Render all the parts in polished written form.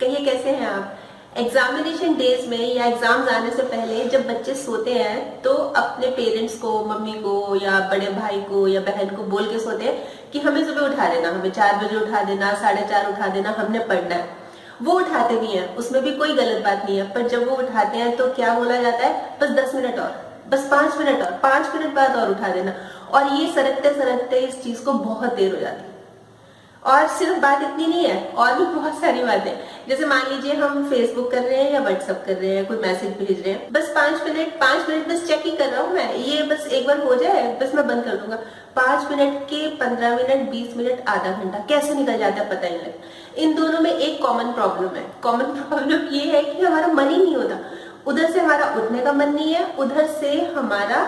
कहिए कैसे हैं आप। एग्जामिनेशन डेज में या एग्जाम्स आने से पहले जब बच्चे सोते हैं तो अपने पेरेंट्स को, मम्मी को या बड़े भाई को या बहन को बोल के सोते हैं कि हमें सुबह उठा देना, हमें 4 बजे उठा देना, 4:30 उठा देना, हमने पढ़ना है। वो उठाते भी हैं, उसमें भी कोई गलत बात नहीं है, पर जब वो उठाते हैं तो क्या बोला जाता है, बस 10 मिनट और, बस 5 मिनट और, 5 मिनट बाद और उठा देना। और ये सरकते सरकते इस चीज को बहुत देर हो जाती है। और सिर्फ बात इतनी नहीं है, और भी बहुत सारी बातें। जैसे मान लीजिए हम फेसबुक कर रहे हैं या व्हाट्सएप कर रहे हैं, कोई मैसेज भेज रहे हैं, बस 5 मिनट बस चेक ही कर रहा हूँ मैं, ये बस एक बार हो जाए बस मैं बंद कर दूंगा। 5 मिनट के 15 मिनट, 20 मिनट, आधा घंटा कैसे निकल जाता है पता ही नहीं लगता। इन दोनों में एक कॉमन प्रॉब्लम है। कॉमन प्रॉब्लम ये है कि हमारा मन ही नहीं होता। उधर से हमारा उठने का मन नहीं है, उधर से हमारा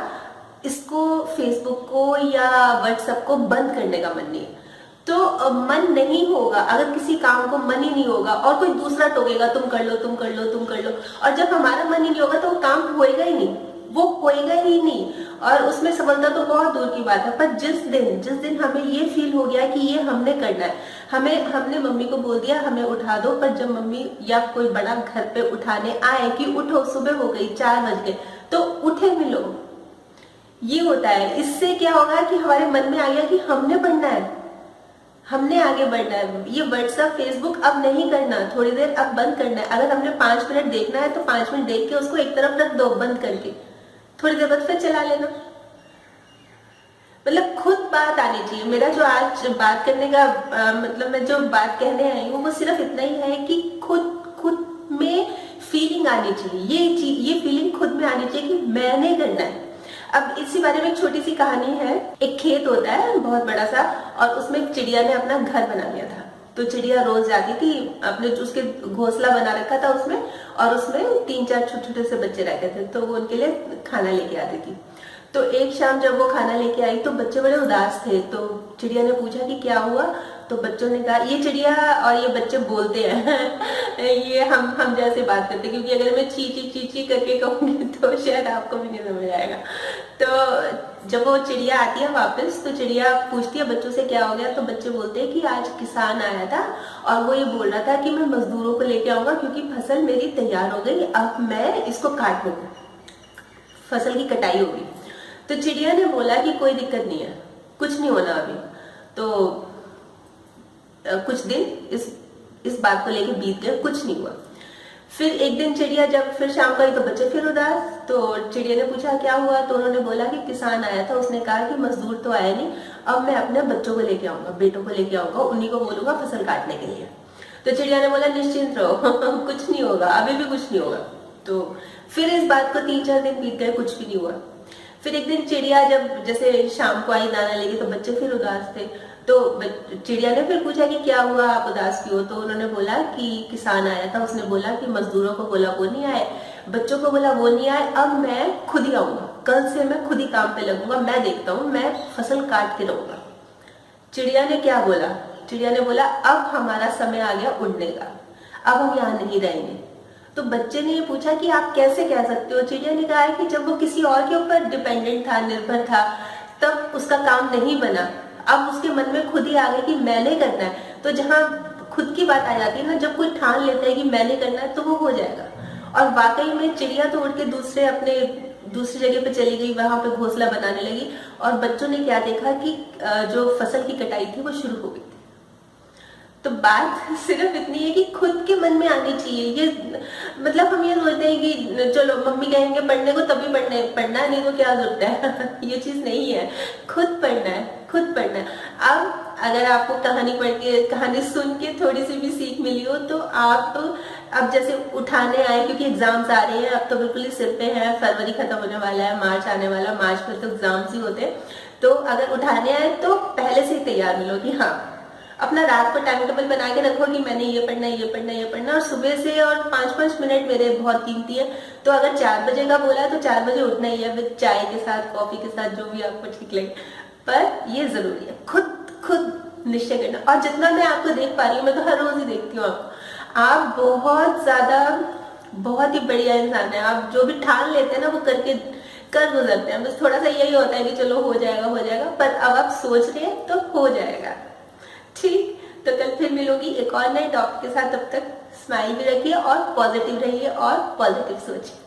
इसको, फेसबुक को या व्हाट्सएप को बंद करने का मन नहीं है। तो मन नहीं होगा, अगर किसी काम को मन ही नहीं होगा और कोई दूसरा टोकेगा, तुम कर लो, तुम कर लो, तुम कर लो, और जब हमारा मन ही नहीं होगा तो वो काम होएगा ही नहीं, वो होएगा ही नहीं। और उसमें सफलता तो बहुत दूर की बात है। पर जिस दिन हमें ये फील हो गया कि ये हमने करना है, हमने मम्मी को बोल दिया हमें उठा दो, पर जब मम्मी या कोई बड़ा घर पे उठाने आए कि उठो, सुबह हो गई, 4 बज गए, तो उठे भी लोग, ये होता है। इससे क्या होगा कि हमारे मन में आ गया कि हमने पढ़ना है, हमने आगे बढ़ना है। ये व्हाट्सएप, फेसबुक अब नहीं करना, थोड़ी देर अब बंद करना है। अगर हमने 5 मिनट देखना है तो 5 मिनट देख के उसको एक तरफ रख दो, बंद करके, थोड़ी देर बाद फिर चला लेना। मतलब खुद बात आनी चाहिए। मेरा जो आज बात करने का मतलब मैं जो बात कहने आई हूँ वो सिर्फ इतना ही है कि खुद खुद में फीलिंग आनी चाहिए। ये फीलिंग खुद में आनी चाहिए कि मैंने करना है। अब इसी बारे में एक छोटी सी कहानी है। एक खेत होता है बहुत बड़ा सा, और उसमें एक चिड़िया ने अपना घर बना लिया था। तो चिड़िया रोज जाती थी, अपने उसके घोंसला बना रखा था उसमें, और उसमें 3-4 छोटे छोटे से बच्चे रहते थे, तो वो उनके लिए खाना लेके आती थी। तो एक शाम जब वो खाना लेके आई तो बच्चे बड़े उदास थे। तो चिड़िया ने पूछा कि क्या हुआ। तो बच्चों ने कहा, ये चिड़िया और ये बच्चे बोलते हैं ये हम जैसे बात करते हैं, क्योंकि अगर मैं ची ची ची ची करके कहूंगी तो शायद आपको भी नहीं समझ आएगा। तो जब वो चिड़िया आती है वापस, तो चिड़िया पूछती है बच्चों से क्या हो गया। तो बच्चे बोलते हैं कि आज किसान आया था और वो ये बोल रहा था कि मैं मजदूरों को लेके आऊंगा क्योंकि फसल मेरी तैयार हो गई, अब मैं इसको काट लूंगा, फसल की कटाई होगी। तो चिड़िया ने बोला कि कोई दिक्कत नहीं है, कुछ नहीं होना अभी। तो कुछ दिन इस बात को लेके बीत गए, कुछ नहीं हुआ। फिर एक दिन चिड़िया जब फिर शाम को आई तो बच्चे फिर उदास। तो चिड़िया ने पूछा क्या हुआ। तो उन्होंने बोला कि किसान आया था, उसने कहा कि मजदूर तो आया नहीं, अब मैं अपने बच्चों को लेके आऊंगा, बेटों को लेके आऊंगा, उन्हीं को बोलूंगा फसल काटने के लिए। तो चिड़िया ने बोला निश्चिंत रहो कुछ नहीं होगा, अभी भी कुछ नहीं होगा। तो फिर इस बात को 3-4 दिन बीत गए, कुछ भी नहीं हुआ। फिर एक दिन चिड़िया जब जैसे शाम को आई दाना लेके, तो बच्चे फिर उदास थे। तो चिड़िया ने फिर पूछा कि क्या हुआ, आप उदास क्यों हो। तो उन्होंने बोला कि किसान आया था, उसने बोला कि मजदूरों को बोला वो नहीं आए, बच्चों को बोला वो नहीं आए, अब मैं खुद ही आऊंगा, कल से मैं खुद ही काम पे लगूंगा, मैं देखता हूँ, मैं फसल काट के रहूंगा। चिड़िया ने क्या बोला, चिड़िया ने बोला अब हमारा समय आ गया उड़ने का, अब हम यहाँ नहीं रहेंगे। तो बच्चे ने ये पूछा कि आप कैसे कह सकते हो। चिड़िया ने कहा कि जब वो किसी और के ऊपर डिपेंडेंट था, निर्भर था, तब उसका काम नहीं बना, अब उसके मन में खुद ही आ गया कि मैंने करना है। तो जहाँ खुद की बात आ जाती है ना, जब कोई ठान लेता है कि मैंने करना है, तो वो हो जाएगा। और वाकई में चिड़िया तो उड़ के दूसरी जगह पे चली गई, वहां पे घोंसला बनाने लगी, और बच्चों ने क्या देखा कि जो फसल की कटाई थी वो शुरू हो गई। तो बात सिर्फ इतनी है कि खुद के मन में आनी चाहिए। ये मतलब हम ये सोचते हैं कि चलो मम्मी कहेंगे पढ़ने को तभी पढ़ना है, नहीं तो क्या जरूरत है ये चीज नहीं है, खुद पढ़ना है, खुद पढ़ना है। अब अगर आपको कहानी पढ़ के, कहानी सुन के थोड़ी सी भी सीख मिली हो, तो आप तो अब जैसे उठाने आए, क्योंकि एग्जाम्स आ रहे हैं, अब तो बिल्कुल ही सिर पे है, फरवरी खत्म होने वाला है, मार्च आने वाला, मार्च में तो एग्जाम्स ही होते हैं। तो अगर उठाने आए तो पहले से ही तैयार मिलो कि हाँ, अपना रात को टाइम टेबल बना के रखो कि मैंने ये पढ़ना है, ये पढ़ना है, ये पढ़ना, और सुबह से, और 5-5 मिनट मेरे बहुत कीमती है। तो अगर 4 बजे का बोला है तो 4 बजे उठना ही है, विद चाय के साथ, कॉफी के साथ, जो भी आपको ठीक लगे। पर ये जरूरी है खुद निश्चय करना। और जितना मैं आपको देख पा रही हूँ, मैं तो हर रोज ही देखती हूँ आपको, आप बहुत ज्यादा, बहुत ही बढ़िया इंसान है। आप जो भी ठान लेते हैं ना, वो कर गुजरते हैं। बस थोड़ा सा यही होता है कि चलो हो जाएगा, पर अब आप सोच रहे हैं तो हो जाएगा। ठीक, तो कल फिर मिलूंगी एक और नए टॉपिक के साथ। तब तक स्माइल भी रखिए और पॉजिटिव रहिए और पॉजिटिव सोचिए।